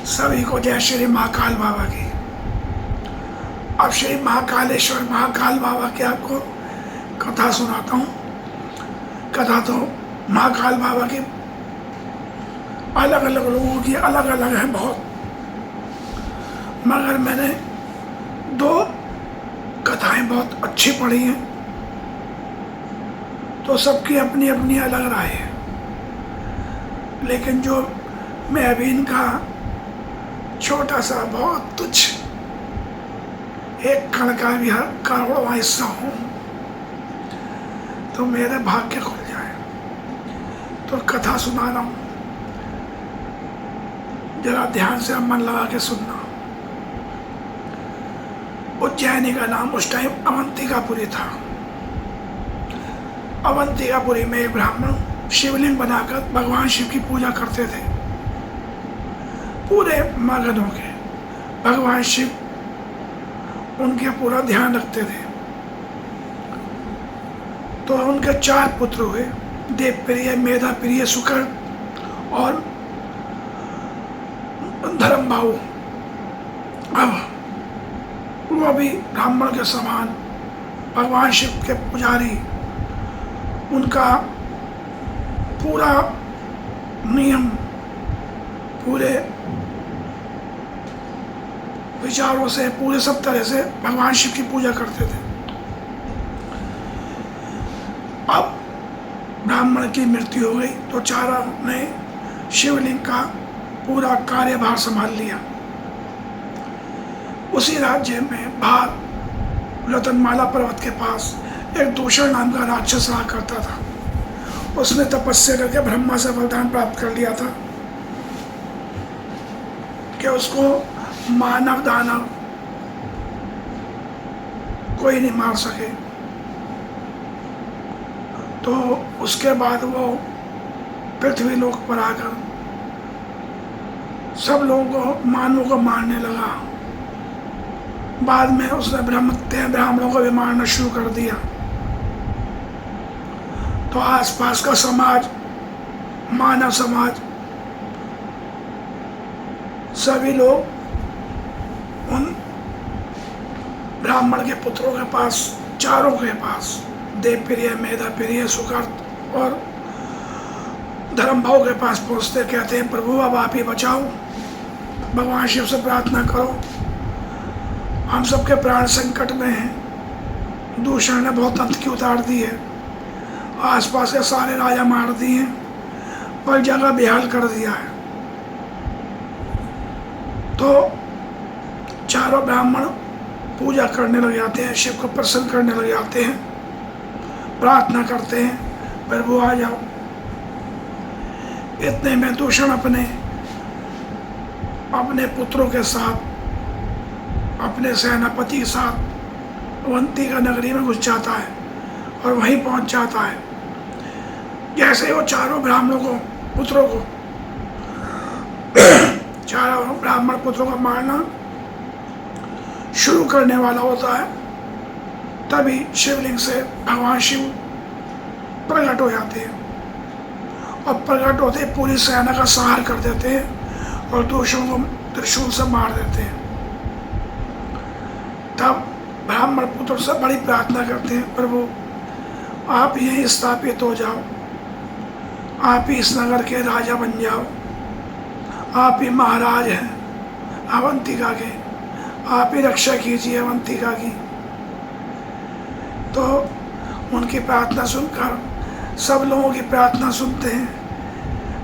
सभी को जय श्री महाकाल बाबा की। अब श्री महाकालेश्वर महाकाल बाबा की आपको कथा सुनाता हूँ। कथा तो महाकाल बाबा की अलग अलग लोगों की अलग अलग है बहुत, मगर मैंने दो कथाएं बहुत अच्छी पढ़ी हैं, तो सबकी अपनी अपनी अलग राय है। लेकिन जो मैं अभी इनका छोटा सा बहुत तुच्छ एक कण का भी करोड़वां हिस्सा हूँ, तो मेरे भाग्य खुल जाए। तो कथा सुना रहा हूँ, जरा ध्यान से मन लगा के सुनना। उज्जैनी का नाम उस टाइम अवंतिकापुरी था। अवंतिकापुरी में एक ब्राह्मण शिवलिंग बनाकर भगवान शिव की पूजा करते थे, पूरे मगन हो के। भगवान शिव उनके पूरा ध्यान रखते थे। तो उनके 4 पुत्र हुए, देवप्रिय, मेधाप्रिय, सुकर और धर्मबाहु। अब वो भी ब्राह्मण के समान भगवान शिव के पुजारी, उनका पूरा नियम, पूरे विचारों से, पूरे सब तरह से भगवान शिव की पूजा करते थे। अब ब्राह्मण की मृत्यु हो गई तो चारों ने शिवलिंग का पूरा कार्यभार संभाल लिया। उसी राज्य में बाहर रतनमाला पर्वत के पास एक दूषण नाम का राक्षस रहा करता था। उसने तपस्या करके ब्रह्मा से वरदान प्राप्त कर लिया था कि उसको मानव दानव कोई नहीं मार सके। तो उसके बाद वो पृथ्वी लोक पर आकर सब लोगों को, मानवों को मारने लगा। बाद में उसने ब्राह्मणों को भी मारना शुरू कर दिया। तो आसपास का समाज, मानव समाज, सभी लोग उन ब्राह्मण के पुत्रों के पास, चारों के पास, देवप्रिय, मेधाप्रिय, सुकर्त और धर्मभाव के पास पहुंचते, कहते हैं प्रभु अब आप ही बचाओ, भगवान शिव से प्रार्थना करो, हम सबके प्राण संकट में हैं। दूषण ने बहुत अंत की उतार दी है, आसपास के सारे राजा मार दिए हैं और जगह बेहाल कर दिया है। तो चारों ब्राह्मण पूजा करने लग जाते हैं, शिव को प्रसन्न करने लग जाते हैं, प्रार्थना करते हैं प्रभु आ जाओ। इतने में दूषण अपने पुत्रों के साथ, अपने सेनापति के साथ अवंतिका नगरी में घुस जाता है और वहीं पहुंच जाता है। जैसे वो चारों ब्राह्मणों को, पुत्रों को, चारों ब्राह्मण पुत्रों को मारना शुरू करने वाला होता है, तभी शिवलिंग से भगवान शिव प्रकट हो जाते हैं और प्रकट होते पूरी सेना का संहार कर देते हैं और दूषणों को त्रिशूल से मार देते हैं। तब ब्राह्मण पुत्र से बड़ी प्रार्थना करते हैं, प्रभु आप यहीं स्थापित हो जाओ, आप ही इस नगर के राजा बन जाओ, आप ही महाराज हैं अवंतिका के, आप ही रक्षा कीजिए अवंतिका की। तो उनकी प्रार्थना सुनकर, सब लोगों की प्रार्थना सुनते हैं,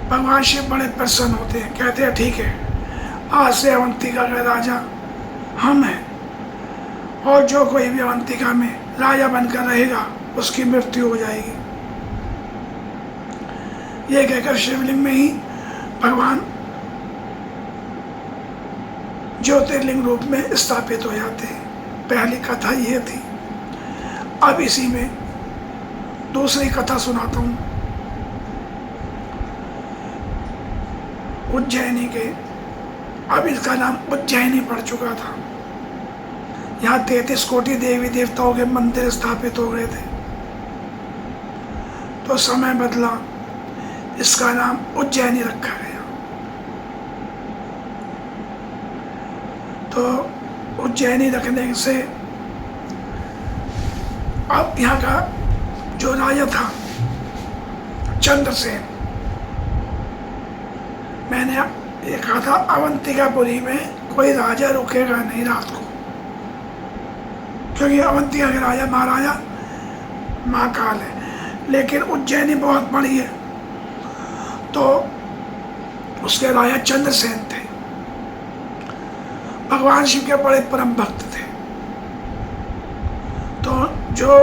भगवान शिव बड़े प्रसन्न होते हैं, कहते हैं ठीक है, आज से अवंतिका का राजा हम हैं और जो कोई भी अवंतिका में राजा बनकर रहेगा उसकी मृत्यु हो जाएगी। ये कहकर शिवलिंग में ही भगवान ज्योतिर्लिंग रूप में स्थापित हो जाते हैं। पहली कथा ये थी। अब इसी में दूसरी कथा सुनाता हूँ। उज्जैनी के, अब इसका नाम उज्जैनी पड़ चुका था। यहाँ 33 कोटि देवी देवताओं के मंदिर स्थापित हो गए थे। तो समय बदला, इसका नाम उज्जैनी रखा गया। तो उज्जैनी रखने से अब यहाँ का जो राजा था चंद्रसेन, मैंने ये कहा था अवंतिकापुरी में कोई राजा रुकेगा नहीं रात को, क्योंकि अवंतिका के राजा महाराजा महाकाल है। लेकिन उज्जैनी बहुत बड़ी है, तो उसके राजा चंद्रसेन थे, भगवान शिव के बड़े परम भक्त थे। तो जो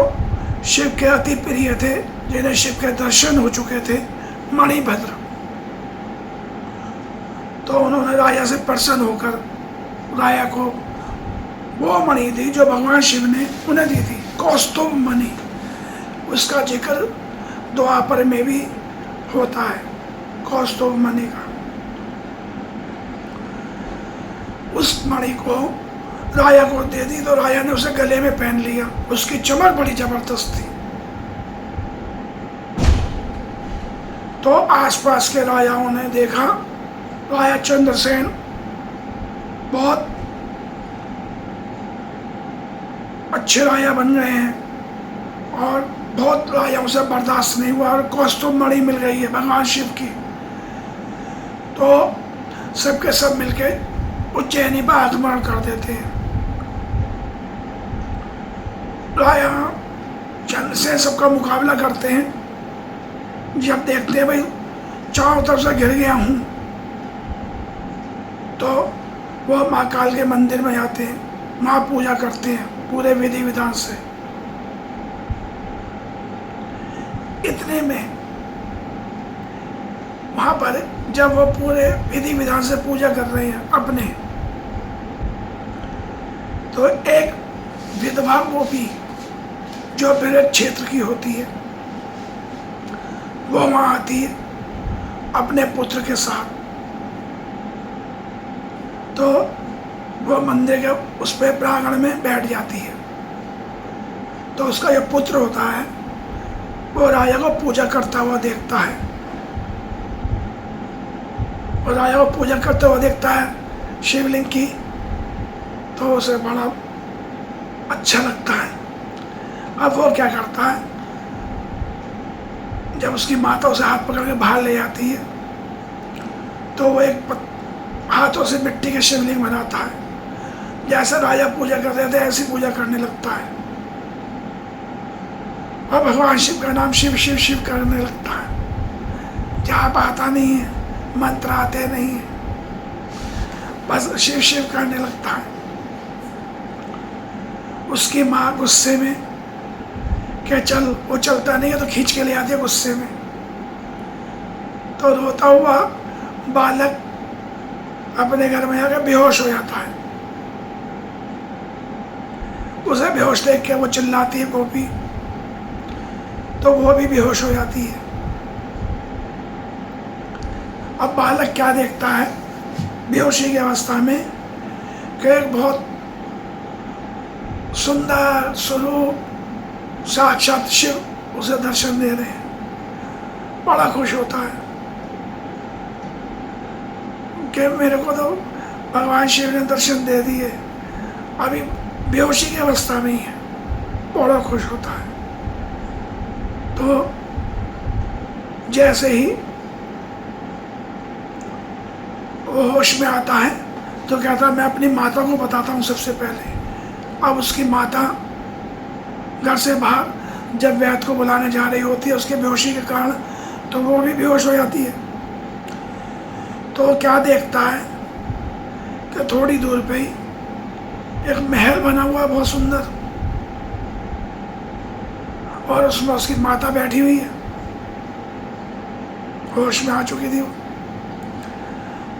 शिव के अति प्रिय थे, जिन्हें शिव के दर्शन हो चुके थे, मणिभद्र, तो उन्होंने राजा से प्रसन्न होकर राजा को वो मणि दी जो भगवान शिव ने उन्हें दी थी, कौस्तुभ मणि। उसका जिक्र द्वापर में भी होता है, कौस्तुभ मणि का। उस मणि को राजा को दे दी, तो राजा ने उसे गले में पहन लिया। उसकी चमक बड़ी जबरदस्त थी। तो आसपास के राजाओं ने देखा राजा चंद्रसेन बहुत अच्छे राजा बन गए हैं, और बहुत राजाओं से बर्दाश्त नहीं हुआ, और कौस्तुभ मणि मिल गई है भगवान शिव की। तो सबके सब मिलके उज्जैनी पर आक्रमण कर देते हैं। राजा चंद्रसेन सबका मुकाबला करते हैं। जब देखते हैं भाई चारों तरफ से घिर गया हूँ, तो वह महाकाल के मंदिर में जाते हैं, वहाँ पूजा करते हैं पूरे विधि विधान से। इतने में वहाँ पर जब वो पूरे विधि विधान से पूजा कर रहे हैं अपने, तो एक विधवा गोपी जो मेरे क्षेत्र की होती है, वो वहाँ आती है अपने पुत्र के साथ। तो वो मंदिर के उस पे प्रांगण में बैठ जाती है। तो उसका जो पुत्र होता है वो राजा को पूजा करता हुआ देखता है, और राजा को पूजा करते हुए देखता है शिवलिंग की, तो उसे बड़ा अच्छा लगता है। अब वो क्या करता है, जब उसकी माता उसे हाथ पकड़ के बाहर ले जाती है, तो वो एक हाथों से मिट्टी के शिवलिंग बनाता है। जैसे राजा पूजा करते थे ऐसी पूजा करने लगता है, और भगवान शिव का नाम शिव शिव शिव करने लगता है। जाप आता नहीं है, मंत्र आते नहीं है, बस शिव शिव करने लगता है। उसकी माँ गुस्से में क्या चल, वो चलता नहीं है तो खींच के ले आती है गुस्से में। तो रोता हुआ बालक अपने घर में आकर बेहोश हो जाता है। उसे बेहोश देख के वो चिल्लाती है गोपी, तो वो भी बेहोश हो जाती है। अब बालक क्या देखता है बेहोशी की अवस्था में, कि एक बहुत सुंदर स्वरूप साक्षात शिव उसे दर्शन दे रहे हैं। बड़ा खुश होता है कि मेरे को तो भगवान शिव ने दर्शन दे दिए, अभी बेहोशी की अवस्था में ही है। बड़ा खुश होता है। तो जैसे ही वो होश में आता है, तो कहता है मैं अपनी माता को बताता हूँ सबसे पहले। अब उसकी माता घर से बाहर जब वैद्य को बुलाने जा रही होती है उसके बेहोशी के कारण, तो वो भी बेहोश हो जाती है। तो क्या देखता है कि थोड़ी दूर पे ही एक महल बना हुआ बहुत सुंदर, और उसमें उसकी माता बैठी हुई है, होश में आ चुकी थी वो।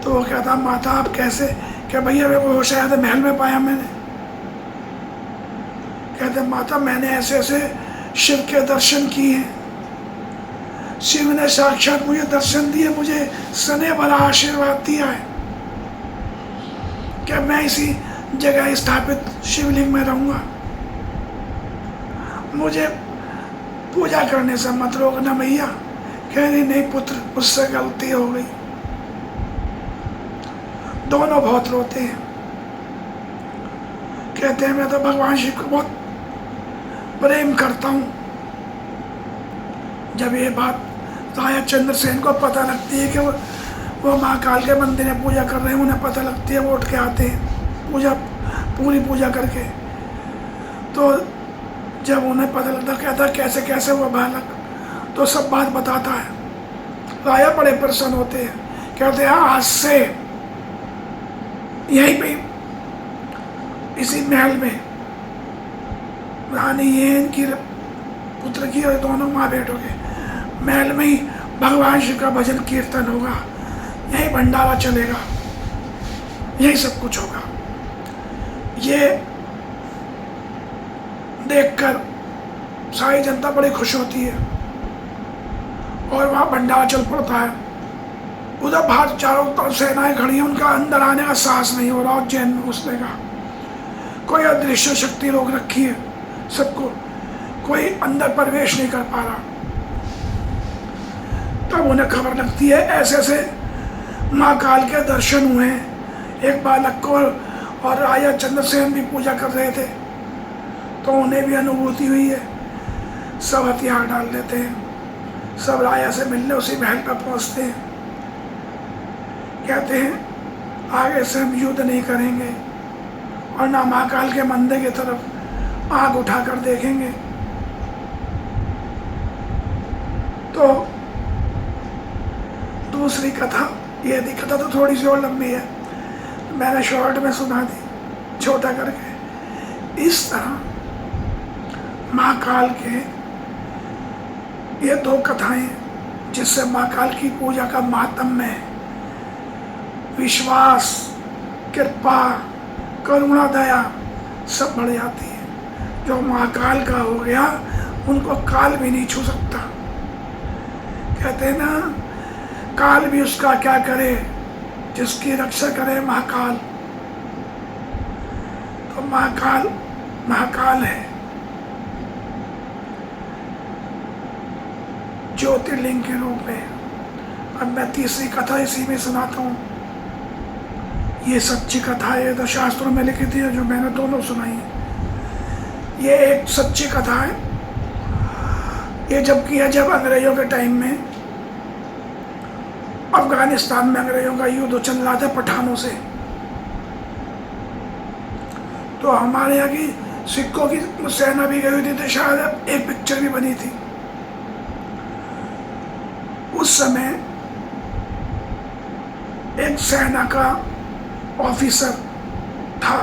तो वो कहता माता आप कैसे, क्या भैया मेरे को होश आया था, महल में पाया मैंने। कहते माता मैंने ऐसे ऐसे शिव के दर्शन किए हैं, शिव ने साक्षात मुझे दर्शन दिए, मुझे स्नेह भरा आशीर्वाद दिया है कि मैं इसी जगह स्थापित शिवलिंग में रहूंगा, मुझे पूजा करने से मत रोकना भैया। कह रही नहीं पुत्र, उससे गलती हो गई। दोनों बहुत रोते हैं। कहते हैं मैं तो भगवान शिव को बहुत प्रेम करता हूँ। जब ये बात राजा चंद्रसेन को पता लगती है कि वो महाकाल के मंदिर में पूजा कर रहे हैं, उन्हें पता लगती है, वो उठ के आते हैं पूरी पूजा करके। तो जब उन्हें पता लगता, कहता कैसे कैसे वो बालक, तो सब बात बताता है। राजा बड़े प्रसन्न होते हैं, कहते हैं आज से यहीं पे इसी महल में रानी ये इनकी पुत्र की और दोनों माँ बेटों के महल में ही भगवान शिव का भजन कीर्तन होगा, यही भंडारा चलेगा, यही सब कुछ होगा। ये देखकर सारी जनता बड़ी खुश होती है और वहाँ भंडारा चल पड़ता है। उधर बाहर चारों तरफ सेनाएं खड़ी हैं, उनका अंदर आने का साहस नहीं हो रहा उज्जैन में घुसने का। कोई अदृश्य शक्ति रोक रखी है सबको, कोई अंदर प्रवेश नहीं कर पा रहा। तब उन्हें खबर लगती है ऐसे ऐसे महाकाल के दर्शन हुए हैं। एक बालक को और राजा चंद्रसेन भी पूजा कर रहे थे, तो उन्हें भी अनुभूति हुई है। सब हथियार डाल देते हैं, सब राजा से मिलने उसी महल पर पहुंचते हैं। कहते हैं आगे से हम युद्ध नहीं करेंगे और ना महाकाल के मंदिर की तरफ आग उठाकर देखेंगे। तो दूसरी कथा, ये थी कथा तो थोड़ी सी और लंबी है, मैंने शॉर्ट में सुना दी छोटा करके। इस तरह महाकाल के ये दो कथाएं जिससे महाकाल की पूजा का माहात्म्य है, विश्वास, कृपा, करुणा, दया सब बढ़ जाती है। जो महाकाल का हो गया उनको काल भी नहीं छू सकता। कहते हैं ना, काल भी उसका क्या करे जिसकी रक्षा करे महाकाल। तो महाकाल महाकाल है, ज्योतिर्लिंग के रूप में। अब मैं तीसरी कथा इसी में सुनाता हूँ। ये सच्ची कथा है, तो शास्त्रों में लिखी थी, जो मैंने दोनों सुनाई है। ये एक सच्ची कथा है। ये जब किया जब अंग्रेजों के टाइम में अफगानिस्तान में अंग्रेजों का युद्ध चल रहा था पठानों से। तो हमारे यहाँ की सिखों की सेना भी गई हुई थी, तो शायद एक पिक्चर भी बनी थी। उस समय एक सेना का ऑफिसर था,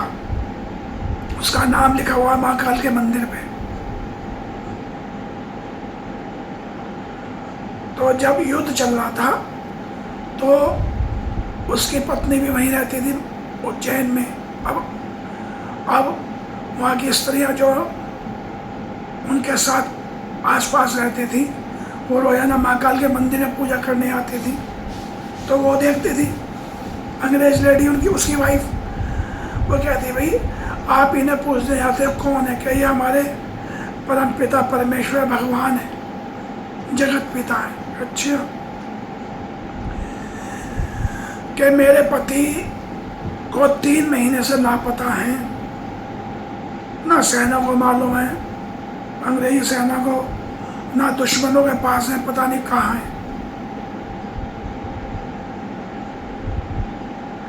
उसका नाम लिखा हुआ महाकाल के मंदिर पे। तो जब युद्ध चल रहा था तो उसकी पत्नी भी वहीं रहती थी उज्जैन में। अब वहाँ की स्त्रियाँ जो उनके साथ आसपास रहती थी, वो रोजाना महाकाल के मंदिर में पूजा करने आती थी। तो वो देखती थी अंग्रेज लेडी, उनकी उसकी वाइफ, वो कहती भाई आप इन्हें पूछने जाते हो कौन है? क्या ये हमारे परम पिता परमेश्वर भगवान है, जगत पिता है। अच्छा, कि मेरे पति को 3 महीने से लापता हैं, ना सेना को मालूम है, अंग्रेजी सेना को, ना दुश्मनों के पास है, पता नहीं कहाँ है।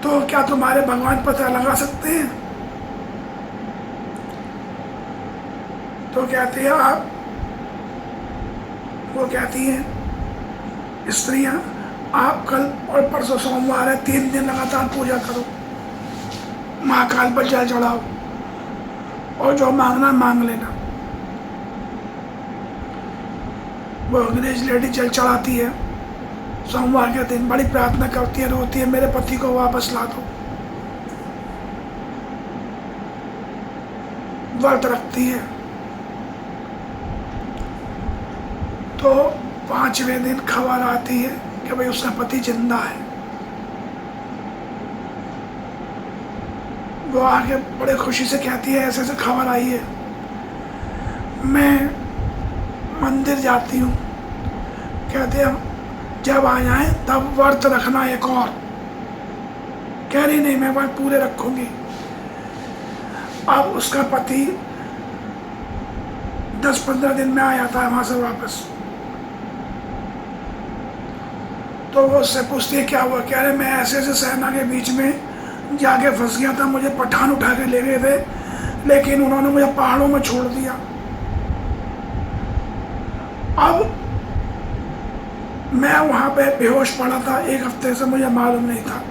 तो क्या तुम्हारे भगवान पता लगा सकते हैं? तो कहती है आप, वो कहती है स्त्रियां, आप कल और परसों सोमवार है, 3 दिन लगातार पूजा करो, महाकाल पर जल चढ़ाओ और जो मांगना मांग लेना। वो अंग्रेज लेडी जल चढ़ाती है सोमवार के दिन, बड़ी प्रार्थना करती है, रोती है, मेरे पति को वापस ला दो। व्रत रखती है। तो 5वें दिन खबर आती है कि भाई उसका पति जिंदा है। वो आगे बड़े खुशी से कहती है ऐसे ऐसे खबर आई है, मैं मंदिर जाती हूँ। कहते हैं जब आ जाए तब व्रत रखना एक और। कह रही नहीं, मैं व्रत पूरे रखूंगी। अब उसका पति 10-15 दिन में आ जाता है वहाँ से वापस। तो वो उससे पूछती है क्या हुआ, कह रहे मैं ऐसे ऐसे सेना के बीच में जाके फंस गया था, मुझे पठान उठा के ले गए थे, लेकिन उन्होंने मुझे पहाड़ों में छोड़ दिया। अब मैं वहाँ पे बेहोश पड़ा था 1 हफ्ते से, मुझे मालूम नहीं था।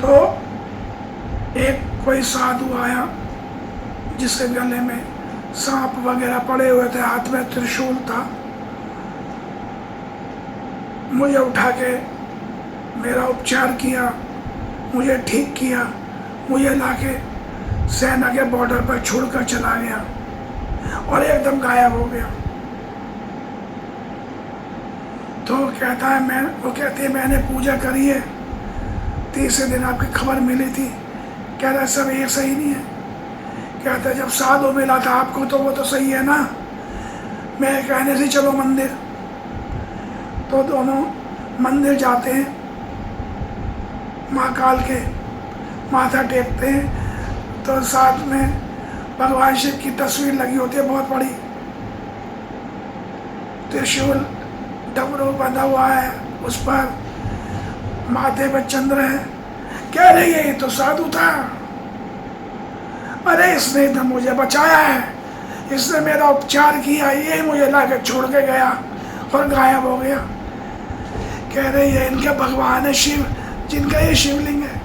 तो एक कोई साधु आया जिसके गले में सांप वगैरह पड़े हुए थे, हाथ में त्रिशूल था, मुझे उठा के मेरा उपचार किया, मुझे ठीक किया, मुझे लाके सेना के बॉर्डर पर छोड़कर चला गया और एकदम गायब हो गया। तो कहता है वो कहती है मैंने पूजा करी है, तीसरे दिन आपकी खबर मिली थी। कह रहा है सब ये सही नहीं है। कहता है जब साधु मिला था आपको तो वो तो सही है ना, मैं कहने से चलो मंदिर। तो दोनों मंदिर जाते हैं, महाकाल के माथा टेकते हैं। तो साथ में भगवान शिव की तस्वीर लगी होती है बहुत बड़ी, त्रिशूल डमरू बंधा हुआ है, उस पर माथे पर चंद्र है। कह रही है ये तो साधु था, अरे इसने तो मुझे बचाया है, इसने मेरा उपचार किया, ये मुझे लाके छोड़ के गया और गायब हो गया। कह रही है इनके भगवान है शिव, जिनका ये शिवलिंग है।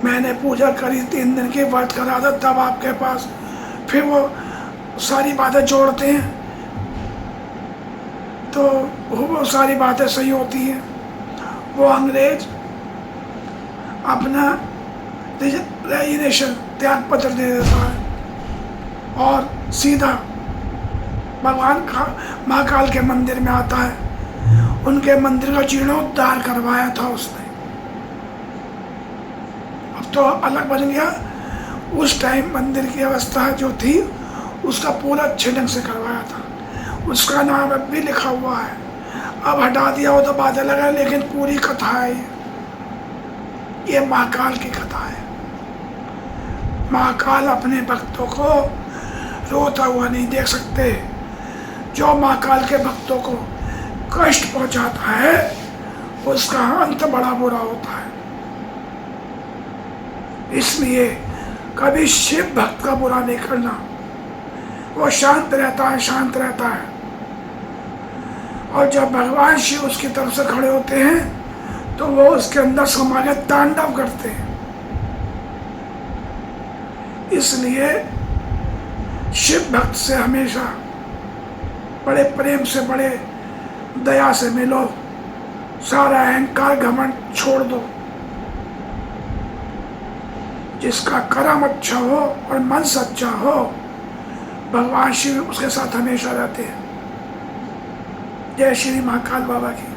मैंने पूजा करी, 3 दिन की व्रत करा था तब आपके पास। फिर वो सारी बातें जोड़ते हैं तो वो सारी बातें सही होती हैं। वो अंग्रेज अपना रेजिग्नेशन त्याग पत्र दे देता है और सीधा भगवान का महाकाल के मंदिर में आता है। उनके मंदिर का जीर्णोद्धार करवाया था उसने, अब तो अलग बन गया। उस टाइम मंदिर की अवस्था जो थी उसका पूरा अच्छे ढंग से करवाया था, उसका नाम अब भी लिखा हुआ है। अब हटा दिया हो तो बात अलग है, लेकिन पूरी कथा है ये महाकाल की कथा है। महाकाल अपने भक्तों को रोता हुआ नहीं देख सकते। जो महाकाल के भक्तों को कष्ट पहुंचाता है उसका अंत बड़ा बुरा होता है। इसलिए कभी शिव भक्त का बुरा नहीं करना, वो शांत रहता है, शांत रहता है। और जब भगवान शिव उसकी तरफ से खड़े होते हैं तो वो उसके अंदर समा के तांडव करते हैं। इसलिए शिव भक्त से हमेशा बड़े प्रेम से, बड़े दया से मिलो, सारा अहंकार घमंड छोड़ दो। जिसका कर्म अच्छा हो और मन सच्चा हो, भगवान शिव उसके साथ हमेशा रहते हैं। जय श्री महाकाल बाबा की।